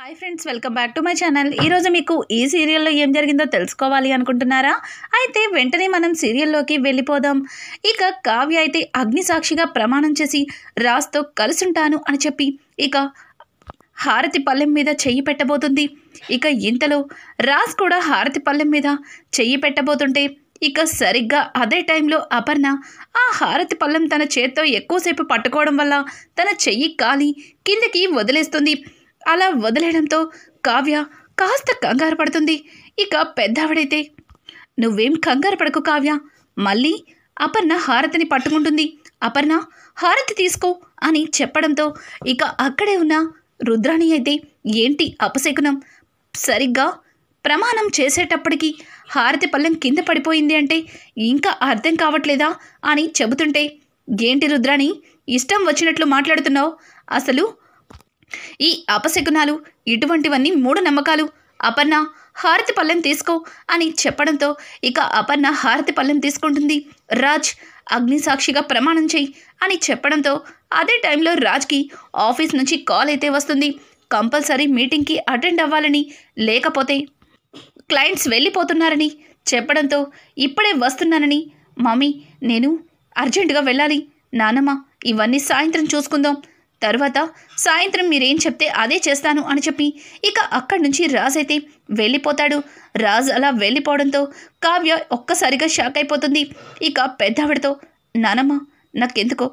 Hi friends, welcome back to my channel. ఈరోజు మీకు ఈ సీరియల్లో ఏం జరిగిందో తెలుసుకోవాలి అనుకుంటున్నారా? అయితే వెంటనే మనం సీరియల్లోకి వెళ్ళిపోదాం. ఇక కావ్య అయితే అగ్నిసాక్షిగా ప్రమాణం చేసి రాజ్తో కలుసుంటాను అని చెప్పి ఇక హారతి పళ్ళెం మీద చెయ్యి పెట్టబోతుంది. ఇక ఇంతలో రాజ్ కూడా హారతి పళ్ళెం మీద చెయ్యి పెట్టబోతుంటే ఇక సరిగ్గా అదే టైంలో అపర్ణ ఆ హారతి పళ్ళెం తన చేత్తో ఎక్కువసేపు పట్టుకోవడం వల్ల తన చెయ్యి కాలి కిందకి వదిలేస్తుంది. అలా వదిలేయడంతో కావ్య కాస్త కంగారు పడుతుంది. ఇక పెద్దావిడైతే నువ్వేం కంగారు పడకు కావ్య, మళ్ళీ అపర్ణ హారతిని పట్టుకుంటుంది. అపర్ణ హారతి తీసుకో అని చెప్పడంతో ఇక అక్కడే ఉన్న రుద్రాణి అయితే ఏంటి అపశకునం, సరిగ్గా ప్రమాణం చేసేటప్పటికి హారతి పళ్ళెం కింద పడిపోయింది అంటే ఇంకా అర్థం కావట్లేదా అని చెబుతుంటే ఏంటి రుద్రాణి ఇష్టం వచ్చినట్లు మాట్లాడుతున్నావు, అసలు ఈ అపశకునాలు ఇటువంటివన్నీ మూఢనమ్మకాలు, అపర్ణ హారతి పళ్ళెం తీసుకో అని చెప్పడంతో ఇక అపర్ణ హారతి పళ్ళెం తీసుకుంటుంది. రాజ్ అగ్నిసాక్షిగా ప్రమాణం చెయ్యి అని చెప్పడంతో అదే టైంలో రాజ్కి ఆఫీస్ నుంచి కాల్ అయితే వస్తుంది. కంపల్సరీ మీటింగ్కి అటెండ్ అవ్వాలని, లేకపోతే క్లయింట్స్ వెళ్ళిపోతున్నారని చెప్పడంతో ఇప్పుడే వస్తున్నానని, మమ్మీ నేను అర్జెంటుగా వెళ్ళాలి, నానమ్మ ఇవన్నీ సాయంత్రం చూసుకుందాం, తర్వాత సాయంత్రం మీరేం చెప్తే అదే చేస్తాను అని చెప్పి ఇక అక్కడి నుంచి రాజ్ అయితే వెళ్ళిపోతాడు. రాజ్ అలా వెళ్ళిపోవడంతో కావ్య ఒక్కసారిగా షాక్ అయిపోతుంది. ఇక పెద్దావిడతో నానమ్మ నాకెందుకో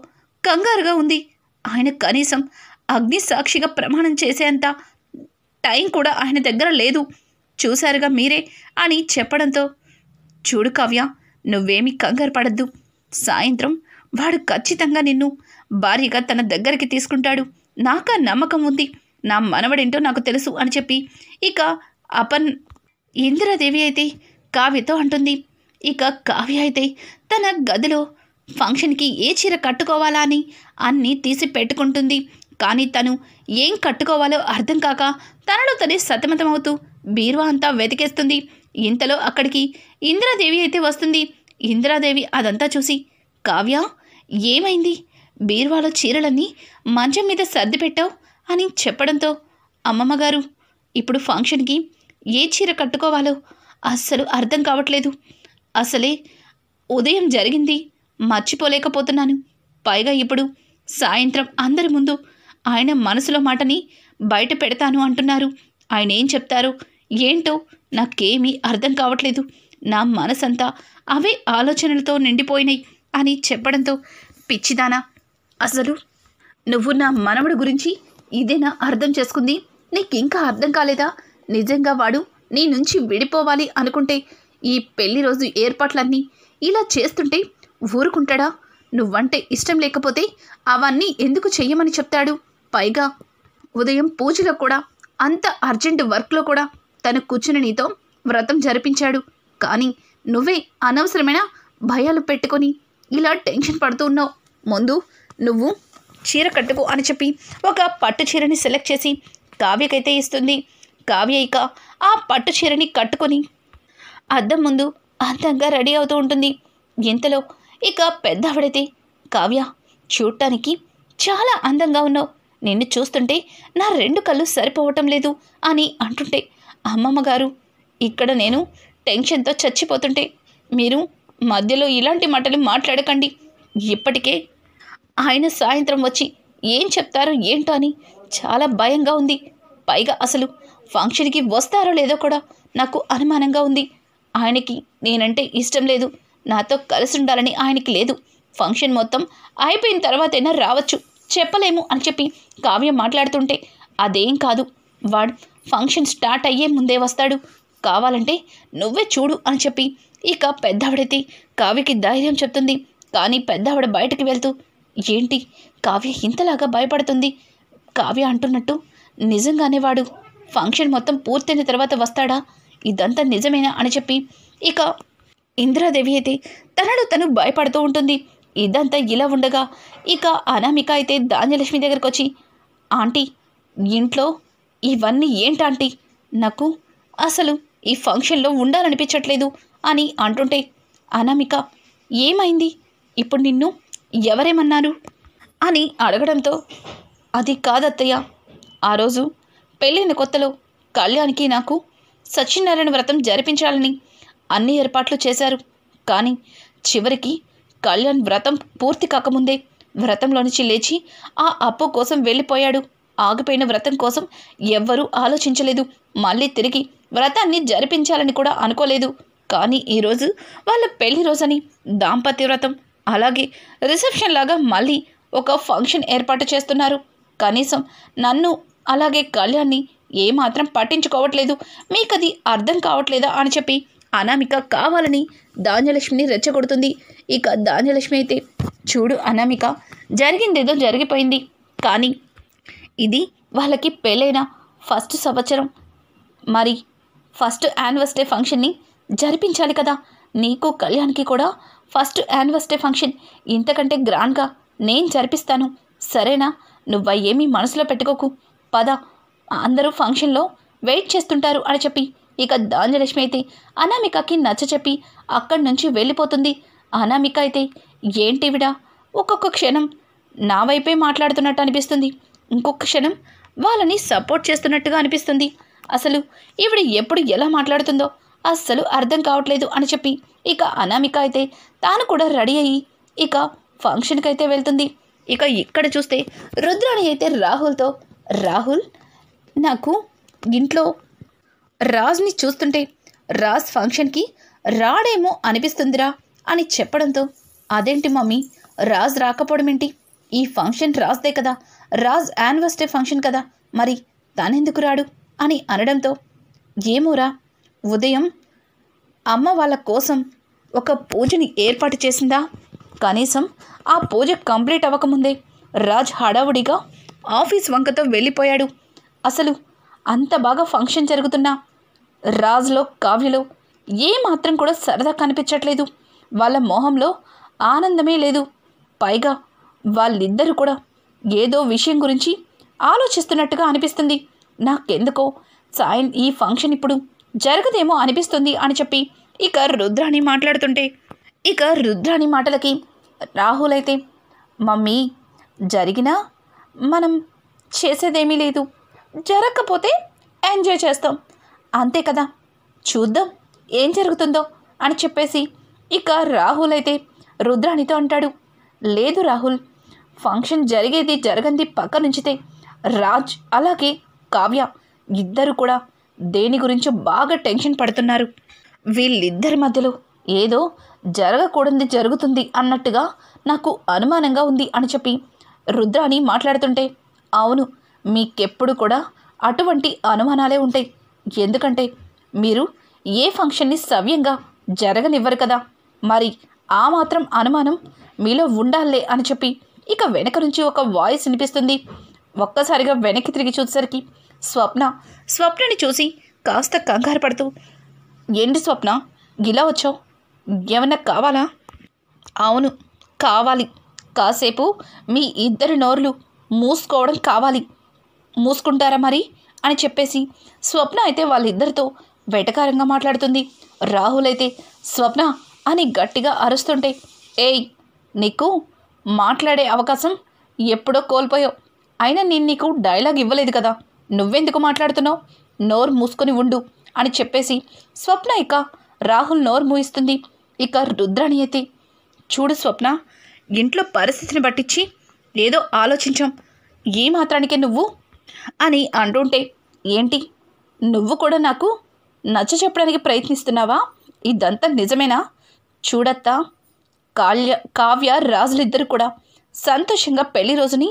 కంగారుగా ఉంది, ఆయన కనీసం అగ్ని సాక్షిగా ప్రమాణం చేసేంత టైం కూడా ఆయన దగ్గర లేదు, చూశారుగా మీరే అని చెప్పడంతో చూడు కావ్య నువ్వేమీ కంగారు పడద్దు, సాయంత్రం వాడు ఖచ్చితంగా నిన్ను భార్యగా తన దగ్గరికి తీసుకుంటాడు, నాకా నమ్మకం ఉంది, నా మనవడేంటో నాకు తెలుసు అని చెప్పి ఇక ఇందిరాదేవి అయితే కావ్యతో అంటుంది. ఇక కావ్య అయితే తన గదిలో ఫంక్షన్కి ఏ చీర కట్టుకోవాలా అని అన్నీ తీసి పెట్టుకుంటుంది. కానీ తను ఏం కట్టుకోవాలో అర్థం కాక తనలో తనే సతమతమవుతూ బీరువా అంతా వెతికేస్తుంది. ఇంతలో అక్కడికి ఇందిరాదేవి అయితే వస్తుంది. ఇందిరాదేవి అదంతా చూసి కావ్య ఏమైంది, బీరువాలో చీరలన్నీ మంచం మీద సర్ది పెట్టావు అని చెప్పడంతో అమ్మమ్మగారు ఇప్పుడు ఫంక్షన్కి ఏ చీర కట్టుకోవాలో అస్సలు అర్థం కావట్లేదు, అసలే ఉదయం జరిగింది మర్చిపోలేకపోతున్నాను, పైగా ఇప్పుడు సాయంత్రం అందరి ముందు ఆయన మనసులో మాటని బయట పెడతాను అంటున్నారు, ఆయన ఏం చెప్తారో ఏంటో నాకేమీ అర్థం కావట్లేదు, నా మనసంతా అవే ఆలోచనలతో నిండిపోయినాయి అని చెప్పడంతో పిచ్చిదానా, అసలు నువ్వు నా మనవడు గురించి ఇదేనా అర్థం చేసుకుంది, నీకింకా అర్థం కాలేదా, నిజంగా వాడు నీ నుంచి విడిపోవాలి అనుకుంటే ఈ పెళ్లి రోజు ఏర్పాట్లన్నీ ఇలా చేస్తుంటే ఊరుకుంటాడా, నువ్వంటే ఇష్టం లేకపోతే అవన్నీ ఎందుకు చెయ్యమని చెప్తాడు, పైగా ఉదయం పూజలో కూడా అంత అర్జెంటు వర్క్లో కూడా తను కూర్చుని నీతో వ్రతం జరిపించాడు, కానీ నువ్వే అనవసరమైన భయాలు పెట్టుకొని ఇలా టెన్షన్ పడుతూ ఉన్నావు, ముందు నువ్వు చీర కట్టుకో అని చెప్పి ఒక పట్టు చీరని సెలెక్ట్ చేసి కావ్యకైతే ఇస్తుంది. కావ్య ఇక ఆ పట్టు చీరని కట్టుకొని అద్దం ముందు అందంగా రెడీ అవుతూ ఉంటుంది. ఇంతలో ఇక పెద్దావిడైతే కావ్య చూడటానికి చాలా అందంగా ఉన్నావు, నిన్ను చూస్తుంటే నా రెండు కళ్ళు సరిపోవటం లేదు అని అంటుంటే అమ్మమ్మగారు ఇక్కడ నేను టెన్షన్తో చచ్చిపోతుంటే మీరు మధ్యలో ఇలాంటి మాటలు మాట్లాడకండి, ఇప్పటికే ఆయన సాయంత్రం వచ్చి ఏం చెప్తారో ఏంటో అని చాలా భయంగా ఉంది, పైగా అసలు ఫంక్షన్కి వస్తారో లేదో కూడా నాకు అనుమానంగా ఉంది, ఆయనకి నేనంటే ఇష్టం లేదు, నాతో కలిసి ఉండాలని ఆయనకి లేదు, ఫంక్షన్ మొత్తం అయిపోయిన తర్వాతైనా రావచ్చు, చెప్పలేము అని చెప్పి కావ్య మాట్లాడుతుంటే అదేం కాదు, వాడు ఫంక్షన్ స్టార్ట్ అయ్యే ముందే వస్తాడు, కావాలంటే నువ్వే చూడు అని చెప్పి ఇక పెద్దావిడైతే కావ్యకి ధైర్యం చెప్తుంది. కానీ పెద్దావిడ బయటకు వెళ్తూ ఏంటి కావ్య ఇంతలాగా భయపడుతుంది, కావ్య అంటున్నట్టు నిజంగానే వాడు ఫంక్షన్ మొత్తం పూర్తయిన తర్వాత వస్తాడా, ఇదంతా నిజమేనా అని చెప్పి ఇక ఇందిరాదేవి అయితే తనలో తను భయపడుతూ ఉంటుంది. ఇదంతా ఇలా ఉండగా ఇక అనామిక అయితే ధాన్యలక్ష్మి దగ్గరకు వచ్చి ఆంటీ ఇంట్లో ఇవన్నీ ఏంటాంటీ, నాకు అసలు ఈ ఫంక్షన్లో ఉండాలనిపించట్లేదు అని అంటుంటే అనామిక ఏమైంది, ఇప్పుడు నిన్ను ఎవరేమన్నారు అని అడగడంతో అది కాదత్తయ్య, ఆ రోజు పెళ్ళైన కొత్తలో కళ్యాణ్కి నాకు సత్యనారాయణ వ్రతం జరిపించాలని అన్ని ఏర్పాట్లు చేశారు. కానీ చివరికి కళ్యాణ్ వ్రతం పూర్తి కాకముందే వ్రతంలో నుంచి లేచి ఆ అప్పు కోసం వెళ్ళిపోయాడు. ఆగిపోయిన వ్రతం కోసం ఎవ్వరూ ఆలోచించలేదు. మళ్ళీ తిరిగి వ్రతాన్ని జరిపించాలని కూడా అనుకోలేదు. కానీ ఈరోజు వాళ్ళ పెళ్లి రోజని దాంపత్య వ్రతం అలాగే రిసెప్షన్ లాగా మళ్ళీ ఒక ఫంక్షన్ ఏర్పాటు చేస్తున్నారు. కనీసం నన్ను అలాగే కళ్యాణ్ని ఏమాత్రం పట్టించుకోవట్లేదు. మీకది అర్థం కావట్లేదా అని చెప్పి అనామిక కావాలని ధాన్యలక్ష్మిని రెచ్చగొడుతుంది. ఇక ధాన్యలక్ష్మి అయితే, చూడు అనామిక, జరిగిందేదో జరిగిపోయింది. కానీ ఇది వాళ్ళకి పెళ్ళైన ఫస్ట్ సంవత్సరం, మరి ఫస్ట్ యానివర్సరీ ఫంక్షన్ని జరిపించాలి కదా. నీకు కళ్యాణ్కి కూడా ఫస్ట్ యానివర్సరీ ఫంక్షన్ ఇంతకంటే గ్రాండ్గా నేను జరిపిస్తాను, సరేనా? నువ్వేమీ మనసులో పెట్టుకోకు, పద, అందరూ ఫంక్షన్లో వెయిట్ చేస్తుంటారు అని చెప్పి ఇక ధాన్యలక్ష్మి అయితే అనామికకి నచ్చచెప్పి అక్కడి నుంచి వెళ్ళిపోతుంది. అనామిక అయితే, ఏంటివిడా ఒక్కొక్క క్షణం నా వైపే మాట్లాడుతున్నట్టు అనిపిస్తుంది, ఇంకొక క్షణం వాళ్ళని సపోర్ట్ చేస్తున్నట్టుగా అనిపిస్తుంది. అసలు ఈవిడ ఎప్పుడు ఎలా మాట్లాడుతుందో అస్సలు అర్థం కావట్లేదు అని చెప్పి ఇక అనామిక అయితే తాను కూడా రెడీ అయ్యి ఇక ఫంక్షన్కి అయితే వెళ్తుంది. ఇక ఇక్కడ చూస్తే రుద్రాణి అయితే రాహుల్తో, రాహుల్, నాకు ఇంట్లో రాజ్ని చూస్తుంటే రాజ్ ఫంక్షన్కి రాడేమో అనిపిస్తుందిరా అని చెప్పడంతో, అదేంటి మమ్మీ, రాజ్ రాకపోవడం ఏంటి? ఈ ఫంక్షన్ రాజ్దే కదా, రాజ్ యానివర్సరీ ఫంక్షన్ కదా, మరి తనెందుకు రాడు అని అనడంతో, ఏమోరా, ఉదయం అమ్మ వాళ్ళ కోసం ఒక పూజని ఏర్పాటు చేసిందా, కనీసం ఆ పూజ కంప్లీట్ అవ్వకముందే రాజ్ హడావుడిగా ఆఫీస్ వంకతో వెళ్ళిపోయాడు. అసలు అంత బాగా ఫంక్షన్ జరుగుతున్నా రాజ్లో కావ్యలో ఏమాత్రం కూడా సరదా కనిపించట్లేదు. వాళ్ళ మొహంలో ఆనందమే లేదు. పైగా వాళ్ళిద్దరూ కూడా ఏదో విషయం గురించి ఆలోచిస్తున్నట్టుగా అనిపిస్తుంది. నాకెందుకో సాయం ఈ ఫంక్షన్ ఇప్పుడు జరగదేమో అనిపిస్తుంది అని చెప్పి ఇక రుద్రాణి మాట్లాడుతుంటే, ఇక రుద్రాణి మాటలకి రాహుల్ అయితే, మమ్మీ, జరిగినా మనం చేసేదేమీ లేదు, జరగకపోతే ఎంజాయ్ చేస్తాం, అంతే కదా, చూద్దాం ఏం జరుగుతుందో అని చెప్పేసి ఇక రాహుల్ అయితే రుద్రాణితో అంటాడు, లేదు రాహుల్, ఫంక్షన్ జరిగేది జరగంది పక్క నుంచితే రాజ్ అలాగే కావ్య ఇద్దరు కూడా దేని గురించో బాగా టెన్షన్ పడుతున్నారు. వీళ్ళిద్దరి మధ్యలో ఏదో జరగకూడదు జరుగుతుంది అన్నట్టుగా నాకు అనుమానంగా ఉంది అని చెప్పి రుద్రాణి మాట్లాడుతుంటే, అవును, మీకెప్పుడు కూడా అటువంటి అనుమానాలే ఉంటాయి. ఎందుకంటే మీరు ఏ ఫంక్షన్ని సవ్యంగా జరగనివ్వరు కదా, మరి ఆ మాత్రం అనుమానం మీలో ఉండాలే అని చెప్పి ఇక వెనక నుంచి ఒక వాయిస్ వినిపిస్తుంది. ఒక్కసారిగా వెనక్కి తిరిగి చూసేసరికి స్వప్నని చూసి కాస్త కంగారు పడుతూ, ఏంటి స్వప్న, ఇలా వచ్చావు, ఏమన్నా కావాలా? అవును, కావాలి, కాసేపు మీ ఇద్దరి నోర్లు మూసుకోవడం కావాలి, మూసుకుంటారా మరి అని చెప్పేసి స్వప్న అయితే వాళ్ళిద్దరితో వెటకారంగా మాట్లాడుతుంది. రాహుల్ అయితే స్వప్న అని గట్టిగా అరుస్తుంటే, ఏయ్, నీకు మాట్లాడే అవకాశం ఎప్పుడో కోల్పోయావు, అయినా నేను నీకు డైలాగ్ ఇవ్వలేదు కదా, నువ్వెందుకు మాట్లాడుతున్నావు, నోరు మూసుకొని ఉండు అని చెప్పేసి స్వప్న ఇక రాహుల్ నోరు మూయిస్తుంది. ఇక రుద్రాణి అయితే, చూడు స్వప్న, ఇంట్లో పరిస్థితిని బట్టించి ఏదో ఆలోచించాం, ఏ మాత్రానికే నువ్వు అని అంటుంటే, ఏంటి, నువ్వు కూడా నాకు నచ్చ చెప్పడానికి ప్రయత్నిస్తున్నావా? ఇదంతా నిజమేనా? చూడత్తా, కావ్య రాజులిద్దరు కూడా సంతోషంగా పెళ్లి రోజుని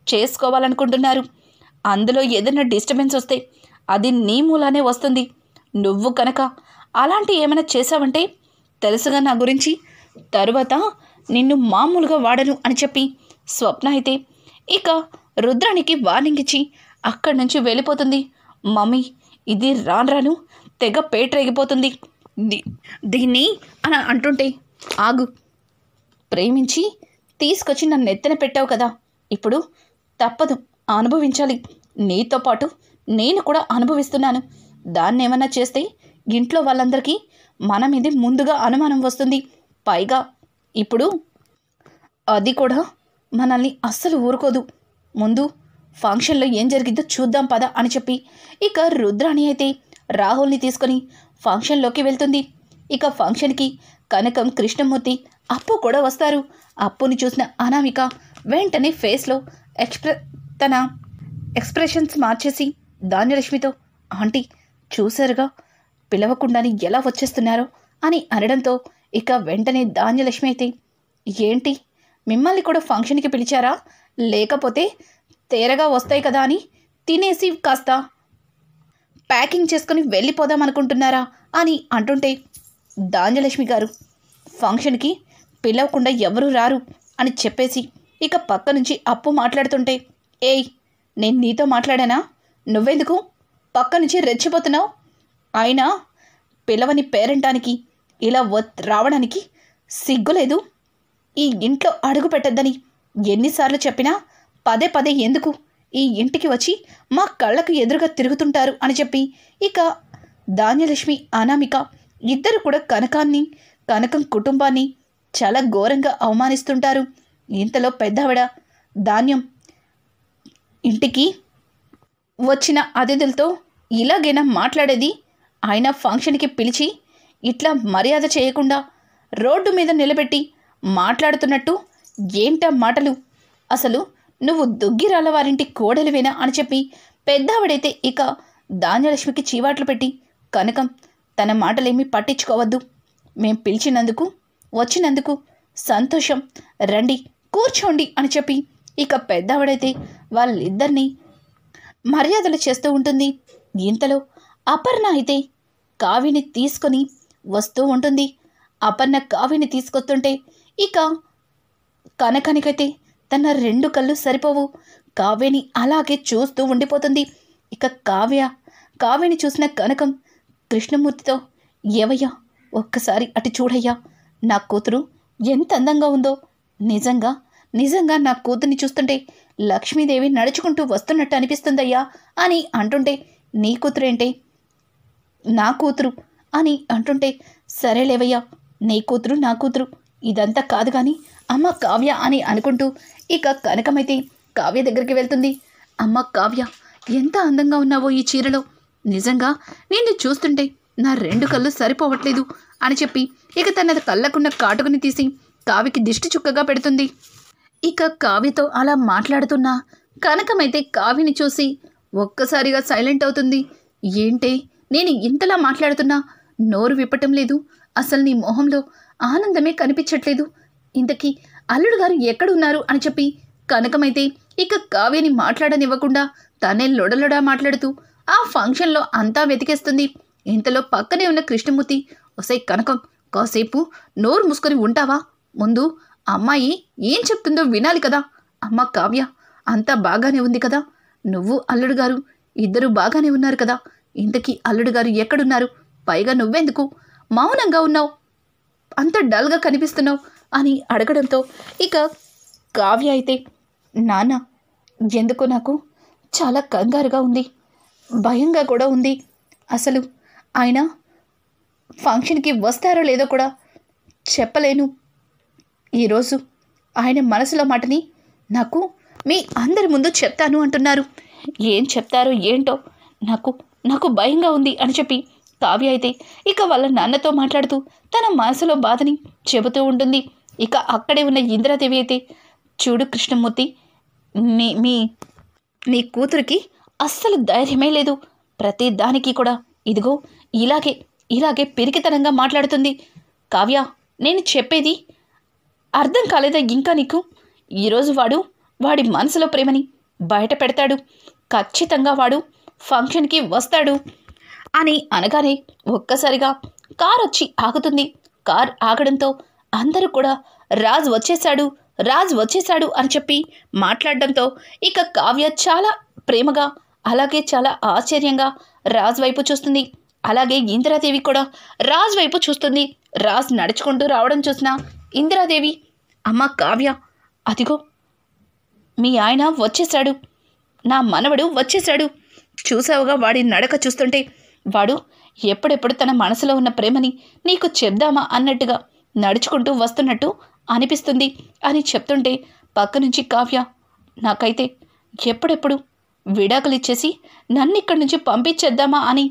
చేసుకోవాలనుకుంటున్నారు. అందులో ఏదైనా డిస్టర్బెన్స్ వస్తే అది నీ మూలానే వస్తుంది. నువ్వు కనుక అలాంటి ఏమైనా చేసావంటే తెలుసుగా నా గురించి, తరువాత నిన్ను మామూలుగా వాడను అని చెప్పి స్వప్న అయితే ఇక రుద్రానికి వార్నింగ్ ఇచ్చి అక్కడి నుంచి వెళ్ళిపోతుంది. మమ్మీ, ఇది రాను తెగ పేటరేగిపోతుంది, దీన్ని అని అంటుంటే, ఆగు, ప్రేమించి తీసుకొచ్చి నన్ను ఎత్తన పెట్టావు కదా, ఇప్పుడు తప్పదు, అనుభవించాలి, నీతో పాటు నేను కూడా అనుభవిస్తున్నాను. దాన్ని ఏమన్నా చేస్తే ఇంట్లో వాళ్ళందరికీ మన మీద ముందుగా అనుమానం వస్తుంది. పైగా ఇప్పుడు అది కూడా మనల్ని అస్సలు ఊరుకోదు. ముందు ఫంక్షన్లో ఏం జరిగిందో చూద్దాం పద అని చెప్పి ఇక రుద్రాణి అయితే రాహుల్ని తీసుకొని ఫంక్షన్లోకి వెళ్తుంది. ఇక ఫంక్షన్కి కనకం, కృష్ణమూర్తి, అప్పు కూడా వస్తారు. అప్పుని చూసిన అనామిక వెంటనే ఫేస్లో తన ఎక్స్ప్రెషన్స్ మార్చేసి ధాన్యలక్ష్మితో, ఆంటీ చూశారుగా పిలవకుండానే ఎలా వచ్చేస్తున్నారో అని అనడంతో ఇక వెంటనే ధాన్యలక్ష్మి అయితే, ఏంటి మిమ్మల్ని కూడా ఫంక్షన్కి పిలిచారా, లేకపోతే తేరగా వస్తాయి కదా అని తినేసి కాస్త ప్యాకింగ్ చేసుకుని వెళ్ళిపోదాం అనుకుంటున్నారా అని అంటుంటే, ధాన్యలక్ష్మి గారు ఫంక్షన్కి పిలవకుండా ఎవరూ రారు అని చెప్పేసి ఇక పక్క నుంచి అప్పు మాట్లాడుతుంటే, ఏయ్ నేను నీతో మాట్లాడానా, నువ్వెందుకు పక్క నుంచి రెచ్చిపోతున్నావు, అయినా పిలవని పేరంటానికి ఇలా రావడానికి సిగ్గులేదు, ఈ ఇంట్లో అడుగు పెట్టద్దని ఎన్నిసార్లు చెప్పినా పదే పదే ఎందుకు ఈ ఇంటికి వచ్చి మా కళ్ళకు ఎదురుగా తిరుగుతుంటారు అని చెప్పి ఇక ధాన్యలక్ష్మి, అనామిక ఇద్దరు కూడా కనకం కుటుంబాన్ని చాలా ఘోరంగా అవమానిస్తుంటారు. ఇంతలో పెద్దవిడ ధాన్యం ఇంటికి వచ్చిన అతిథులతో ఇలాగైనా మాట్లాడేది, ఆయన ఫంక్షన్కి పిలిచి ఇట్లా మర్యాద చేయకుండా రోడ్డు మీద నిలబెట్టి మాట్లాడుతున్నట్టు ఏంటా మాటలు, అసలు నువ్వు దుగ్గిరాల వారింటి కోడలివేనా అని చెప్పి పెద్దావిడైతే ఇక ధాన్యలక్ష్మికి చీవాట్లు పెట్టి, కనకం తన మాటలేమీ పట్టించుకోవద్దు, మేం పిలిచినందుకు వచ్చినందుకు సంతోషం, రండి కూర్చోండి అని చెప్పి ఇక పెద్దావిడైతే వాళ్ళిద్దరినీ మర్యాదలు చేస్తూ ఉంటుంది. ఇంతలో అపర్ణ అయితే కావ్యని తీసుకొని వస్తూ ఉంటుంది. అపర్ణ కావ్యని తీసుకొస్తుంటే ఇక కనకానికైతే తన రెండు కళ్ళు సరిపోవు, కావ్యని అలాగే చూస్తూ ఉండిపోతుంది. ఇక కావ్యని చూసిన కనకం కృష్ణమూర్తితో, ఏవయ్యా ఒక్కసారి అటు చూడయ్యా, నా కూతురు ఎంత అందంగా ఉందో, నిజంగా నా కూతుర్ని చూస్తుంటే లక్ష్మీదేవి నడుచుకుంటూ వస్తున్నట్టు అనిపిస్తుందయ్యా అని అంటుంటే, నీ కూతురేంటే నా కూతురు అని అంటుంటే, సరేలేవయ్యా నీ కూతురు నా కూతురు ఇదంతా కాదు కానీ అమ్మ కావ్య అని అనుకుంటూ ఇక కనకమైతే కావ్య దగ్గరికి వెళ్తుంది. అమ్మ కావ్య ఎంత అందంగా ఉన్నావో ఈ చీరలో, నిజంగా నిన్ను చూస్తుంటే నా రెండు కళ్ళు సరిపోవట్లేదు అని చెప్పి ఇక తన కళ్ళకున్న కాటుకుని తీసి కావ్యకి దిష్టి చుక్కగా పెడుతుంది. ఇక కావ్యతో అలా మాట్లాడుతున్న కనకమైతే కావ్యని చూసి ఒక్కసారిగా సైలెంట్ అవుతుంది. ఏంటే నేను ఇంతలా మాట్లాడుతున్నా నోరు విప్పటం లేదు, అసలు నీ మొహంలో ఆనందమే కనిపించట్లేదు, ఇంతకీ అల్లుడు గారు ఎక్కడున్నారు అని చెప్పి కనకమైతే ఇక కావ్యని మాట్లాడనివ్వకుండా తనే లొడలొడా మాట్లాడుతూ ఆ ఫంక్షన్లో అంతా వెతికేస్తుంది. ఇంతలో పక్కనే ఉన్న కృష్ణమూర్తి, ఒసై కనకం కాసేపు నోరు మూసుకొని ఉంటావా, ముందు అమ్మాయి ఏం చెప్తుందో వినాలి కదా, అమ్మ కావ్య అంతా బాగానే ఉంది కదా, నువ్వు అల్లుడు గారు ఇద్దరు బాగానే ఉన్నారు కదా, ఇంతకీ అల్లుడు గారు ఎక్కడున్నారు, పైగా నువ్వెందుకు మౌనంగా ఉన్నావు, అంత డల్గా కనిపిస్తున్నావు అని అడగడంతో ఇక కావ్య అయితే, నాన్న ఎందుకో నాకు చాలా కంగారుగా ఉంది, భయంగా కూడా ఉంది, అసలు ఆయన ఫంక్షన్కి వస్తారో లేదో కూడా చెప్పలేను, ఈరోజు ఆయన మనసులో మాటని నాకు మీ అందరి ముందు చెప్తాను అంటున్నారు, ఏం చెప్తారో ఏంటో నాకు భయంగా ఉంది అని చెప్పి కావ్య అయితే ఇక వాళ్ళ నాన్నతో మాట్లాడుతూ తన మనసులో బాధని చెబుతూ ఉంటుంది. ఇక అక్కడే ఉన్న ఇంద్రాదేవి అయితే, చూడు కృష్ణమూర్తి, నీ కూతురికి అస్సలు ధైర్యమే లేదు, ప్రతి దానికి కూడా ఇదిగో ఇలాగే పిరికితనంగా మాట్లాడుతుంది, కావ్య నేను చెప్పేది అర్థం కాలేదా ఇంకా నీకు, ఈరోజు వాడి మనసులో ప్రేమని బయట పెడతాడు, ఖచ్చితంగా వాడు ఫంక్షన్కి వస్తాడు అని అనగానే ఒక్కసారిగా కార్ వచ్చి ఆగుతుంది. కార్ ఆగడంతో అందరూ కూడా రాజ్ వచ్చేశాడు అని చెప్పి మాట్లాడడంతో ఇక కావ్య చాలా ప్రేమగా అలాగే చాలా ఆశ్చర్యంగా రాజ్ వైపు చూస్తుంది. అలాగే ఇందిరాదేవి కూడా రాజ్ వైపు చూస్తుంది. రాజ్ నడుచుకుంటూ రావడం చూసిన ఇందిరాదేవి, అమ్మ కావ్య అదిగో మీ ఆయన వచ్చేశాడు, నా మనవడు వచ్చేశాడు, చూసావుగా వాడి నడక చూస్తుంటే వాడు ఎప్పుడెప్పుడు తన మనసులో ఉన్న ప్రేమని నీకు చెప్దామా అన్నట్టుగా నడుచుకుంటూ వస్తున్నట్టు అనిపిస్తుంది అని చెప్తుంటే పక్క నుంచి కావ్య, నాకైతే ఎప్పుడెప్పుడు విడాకులు ఇచ్చేసి నన్ను ఇక్కడి నుంచి పంపించేద్దామా అని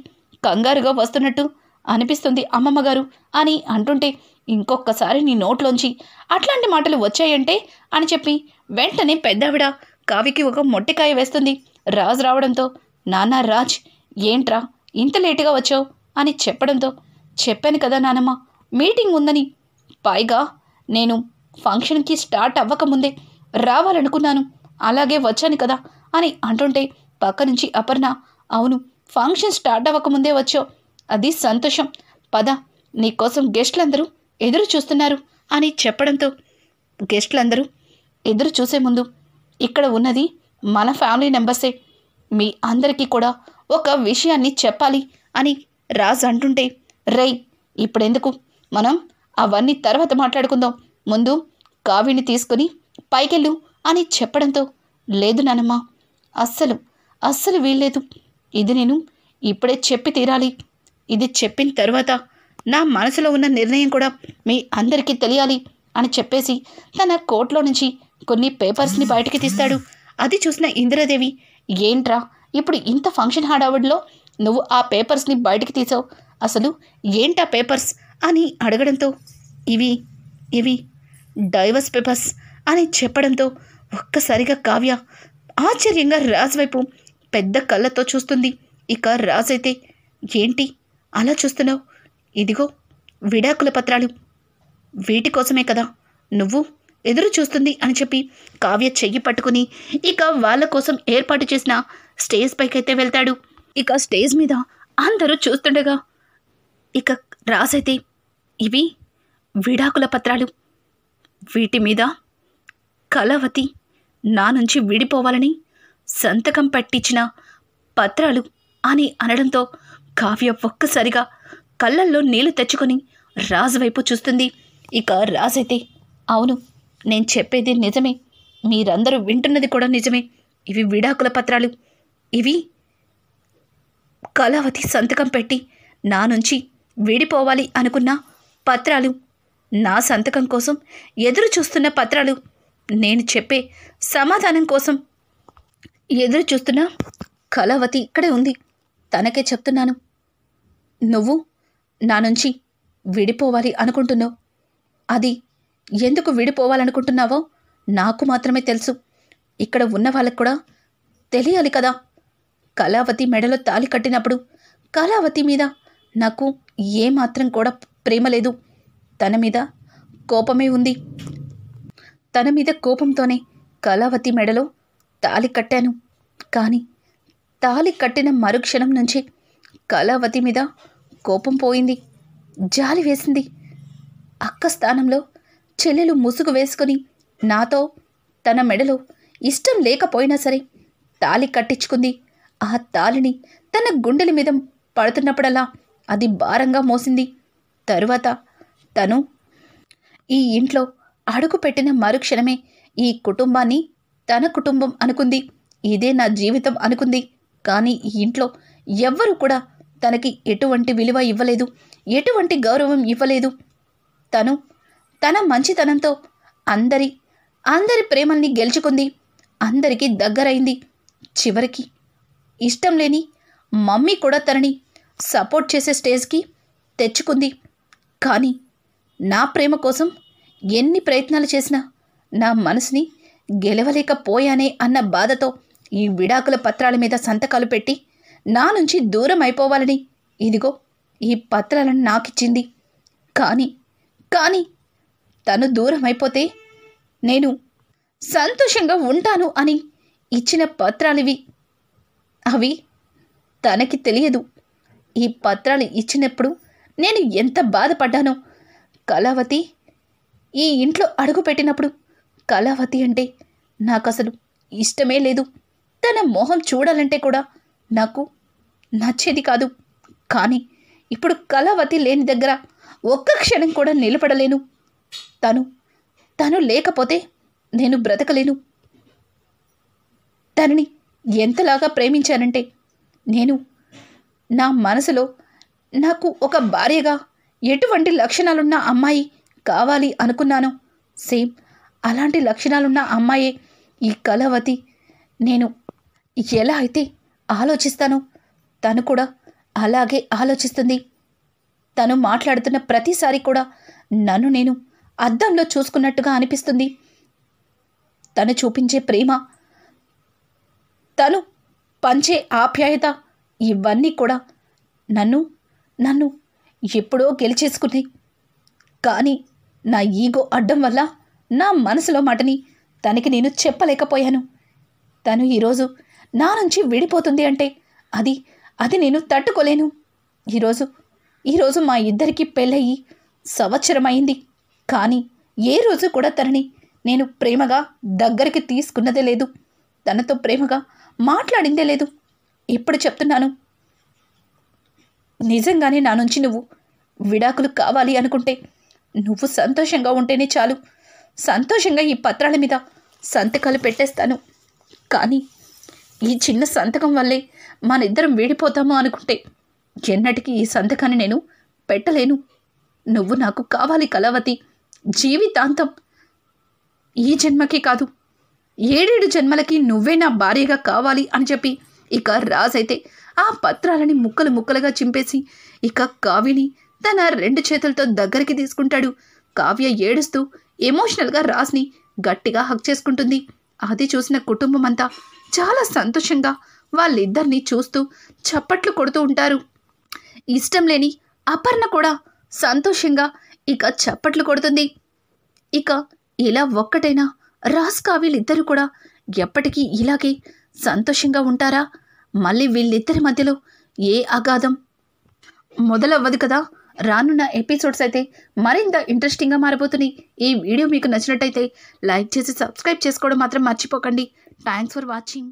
కంగారుగా వస్తున్నట్టు అనిపిస్తుంది అమ్మమ్మగారు అని అంటుంటే, ఇంకొకసారి నీ నోట్లోంచి అట్లాంటి మాటలు వచ్చాయంటే అని చెప్పి వెంటనే పెద్దావిడ కావికి ఒక మొట్టికాయ వేస్తుంది. రాజు రావడంతో, నాన్న రాజ్, ఏంట్రా ఇంత లేటుగా వచ్చావు అని చెప్పడంతో, చెప్పాను కదా నానమ్మ మీటింగ్ ఉందని, పైగా నేను ఫంక్షన్కి స్టార్ట్ అవ్వకముందే రావాలనుకున్నాను, అలాగే వచ్చాను కదా అని అంటుంటే, పక్క నుంచి అపర్ణ, అవును ఫంక్షన్ స్టార్ట్ అవ్వకముందే వచ్చావు, అది సంతోషం, పద నీకోసం గెస్టులందరూ ఎదురు చూస్తున్నారు అని చెప్పడంతో, గెస్టులందరూ ఎదురు చూసే ముందు ఇక్కడ ఉన్నది మన ఫ్యామిలీ మెంబర్సే, మీ అందరికీ కూడా ఒక విషయాన్ని చెప్పాలి అని రాజ్ అంటుంటే, రేయ్ ఇప్పుడెందుకు, మనం అవన్నీ తర్వాత మాట్లాడుకుందాం, ముందు కావిని తీసుకుని పైకెళ్ళు అని చెప్పడంతో, లేదు నానమ్మ, అస్సలు వీల్లేదు, ఇది నేను ఇప్పుడే చెప్పి తీరాలి, ఇది చెప్పిన తర్వాత నా మనసులో ఉన్న నిర్ణయం కూడా మీ అందరికీ తెలియాలి అని చెప్పేసి తన కోట్లో నుంచి కొన్ని పేపర్స్ని బయటికి తీస్తాడు. అది చూసిన ఇందిరాదేవి, ఏంట్రా ఇప్పుడు ఇంత ఫంక్షన్ హడావుడిలో నువ్వు ఆ పేపర్స్ని బయటికి తీసావు, అసలు ఏంటా పేపర్స్ అని అడగడంతో, ఇవి డైవర్స్ పేపర్స్ అని చెప్పడంతో ఒక్కసారిగా కావ్య ఆశ్చర్యంగా రాజు వైపు పెద్ద కళ్ళతో చూస్తుంది. ఇక రాజైతే, ఏంటి అలా చూస్తున్నావు, ఇదిగో విడాకుల పత్రాలు, వీటి కోసమే కదా నువ్వు ఎదురు చూస్తుంది అని చెప్పి కావ్య చెయ్యి పట్టుకుని ఇక వాళ్ళ కోసం ఏర్పాటు చేసిన స్టేజ్ పైకైతే వెళ్తాడు. ఇక స్టేజ్ మీద అందరూ చూస్తుండగా ఇక రాజైతే, ఇవి విడాకుల పత్రాలు, వీటి మీద కళావతి నా నుంచి విడిపోవాలని సంతకం పెట్టించిన పత్రాలు అని అనడంతో కావ్య ఒక్కసారిగా కళ్ళల్లో నీళ్లు తెచ్చుకొని రాజు వైపు చూస్తుంది. ఇక రాజైతే, అవును నేను చెప్పేది నిజమే, మీరందరూ వింటున్నది కూడా నిజమే, ఇవి విడాకుల పత్రాలు, ఇవి కళావతి సంతకం పెట్టి నా నుంచి విడిపోవాలి అనుకున్న పత్రాలు, నా సంతకం కోసం ఎదురు చూస్తున్న పత్రాలు, నేను చెప్పే సమాధానం కోసం ఎదురు చూస్తున్న కళావతి ఇక్కడే ఉంది, తనకే చెప్తున్నాను, నువ్వు నా నుంచి విడిపోవాలి అనుకుంటున్నావు, అది ఎందుకు విడిపోవాలనుకుంటున్నావో నాకు మాత్రమే తెలుసు, ఇక్కడ ఉన్న వాళ్ళకు కూడా తెలియాలి కదా, కళావతి మెడలో తాళి కట్టినప్పుడు కళావతి మీద నాకు ఏమాత్రం కూడా ప్రేమ లేదు, తన మీద కోపమే ఉంది, తన మీద కోపంతోనే కళావతి మెడలో తాళి కట్టాను, కానీ తాళి కట్టిన మరుక్షణం నుంచి కళావతి మీద కోపం పోయింది, జాలి వేసింది, అక్క స్థానంలో చెల్లెలు ముసుగు వేసుకొని నాతో తన మెడలో ఇష్టం లేకపోయినా సరే తాళి కట్టించుకుంది, ఆ తాళిని తన గుండెల మీద పడుతున్నప్పుడల్లా అది భారంగా మోసింది, తరువాత తను ఈ ఇంట్లో అడుగు పెట్టిన మరుక్షణమే ఈ కుటుంబాన్ని తన కుటుంబం అనుకుంది, ఇదే నా జీవితం అనుకుంది, కానీ ఈ ఇంట్లో ఎవ్వరూ కూడా తనకి ఎటువంటి విలువ ఇవ్వలేదు, ఎటువంటి గౌరవం ఇవ్వలేదు, తను తన మంచితనంతో అందరి ప్రేమల్ని గెలుచుకుంది, అందరికీ దగ్గరైంది, చివరికి ఇష్టం లేని మమ్మీ కూడా తనని సపోర్ట్ చేసే స్టేజ్కి తెచ్చుకుంది, కానీ నా ప్రేమ కోసం ఎన్ని ప్రయత్నాలు చేసినా నా మనసుని గెలవలేకపోయానే అన్న బాధతో ఈ విడాకుల పత్రాల మీద సంతకాలు పెట్టి నా నుంచి దూరం అయిపోవాలని ఇదిగో ఈ పత్రాలను నాకిచ్చింది, కానీ తను దూరం అయిపోతే నేను సంతోషంగా ఉంటాను అని ఇచ్చిన పత్రాలివి, అవి తనకి తెలియదు, ఈ పత్రాలు ఇచ్చినప్పుడు నేను ఎంత బాధపడ్డానో, కళావతి ఈ ఇంట్లో అడుగు పెట్టినప్పుడు కళావతి అంటే నాకు అసలు ఇష్టమే లేదు, తన మొహం చూడాలంటే కూడా నాకు నచ్చేది కాదు, కానీ ఇప్పుడు కళావతి లేని దగ్గర ఒక్క క్షణం కూడా నిలబడలేను, తను లేకపోతే నేను బ్రతకలేను, తనని ఎంతలాగా ప్రేమించానంటే నేను నా మనసులో నాకు ఒక భార్యగా ఎటువంటి లక్షణాలున్న అమ్మాయి కావాలి అనుకున్నానో సేమ్ అలాంటి లక్షణాలున్న అమ్మాయే ఈ కళావతి నేను ఎలా అయితే ఆలోచిస్తానో తను కూడా అలాగే ఆలోచిస్తుంది. తను మాట్లాడుతున్న ప్రతిసారి కూడా నన్ను నేను అద్దంలో చూసుకున్నట్టుగా అనిపిస్తుంది. తను చూపించే ప్రేమ, తను పంచే ఆప్యాయత ఇవన్నీ కూడా నన్ను ఎప్పుడో గెలిచేసుకున్నాయి. కానీ నా ఈగో అడ్డం వల్ల నా మనసులో మాటని తనకి నేను చెప్పలేకపోయాను. తను ఈరోజు నా నుంచి విడిపోతుంది అంటే అది నేను తట్టుకోలేను. ఈరోజు మా ఇద్దరికి పెళ్ళయి సంవత్సరమైంది. కానీ ఏ రోజు కూడా తనని నేను ప్రేమగా దగ్గరికి తీసుకున్నదే లేదు. తనతో ప్రేమగా మాట్లాడిందే లేదు. ఇప్పుడు చెప్తున్నాను, నిజంగానే నా నుంచి నువ్వు విడాకులు కావాలి అనుకుంటే నువ్వు సంతోషంగా ఉంటేనే చాలు. సంతోషంగా ఈ పత్రాల మీద సంతకాలు పెట్టేస్తాను. కానీ ఈ చిన్న సంతకం వల్లే మనిద్దరం విడిపోతాము అనుకుంటే ఎన్నటికీ ఈ సంతకాన్ని నేను పెట్టలేను. నువ్వు నాకు కావాలి కళావతి, జీవితాంతం. ఈ జన్మకి కాదు, 7 జన్మలకి నువ్వే నా భార్యగా కావాలి అని చెప్పి ఇక రాజైతే ఆ పత్రాలని ముక్కలు ముక్కలుగా చింపేసి ఇక కావ్యని తన 2 చేతులతో దగ్గరికి తీసుకుంటాడు. కావ్య ఏడుస్తూ ఎమోషనల్గా రాజ్ని గట్టిగా హక్ చేసుకుంటుంది. అది చూసిన కుటుంబం అంతా చాలా సంతోషంగా వాళ్ళిద్దరినీ చూస్తూ చప్పట్లు కొడుతూ ఉంటారు. ఇష్టం లేని అపర్ణ కూడా సంతోషంగా ఇక చప్పట్లు కొడుతుంది. ఇక ఇలా ఒక్కటైనా రాజ్ కావ్యలిద్దరూ కూడా ఎప్పటికీ ఇలాగే సంతోషంగా ఉంటారా? మళ్ళీ వీళ్ళిద్దరి మధ్యలో ఏ అగాధం మొదలవ్వదు కదా. రానున్న ఎపిసోడ్స్ అయితే మరింత ఇంట్రెస్టింగ్గా మారబోతున్నాయి. ఈ వీడియో మీకు నచ్చినట్టయితే లైక్ చేసి సబ్స్క్రైబ్ చేసుకోవడం మాత్రం మర్చిపోకండి. Thanks for watching.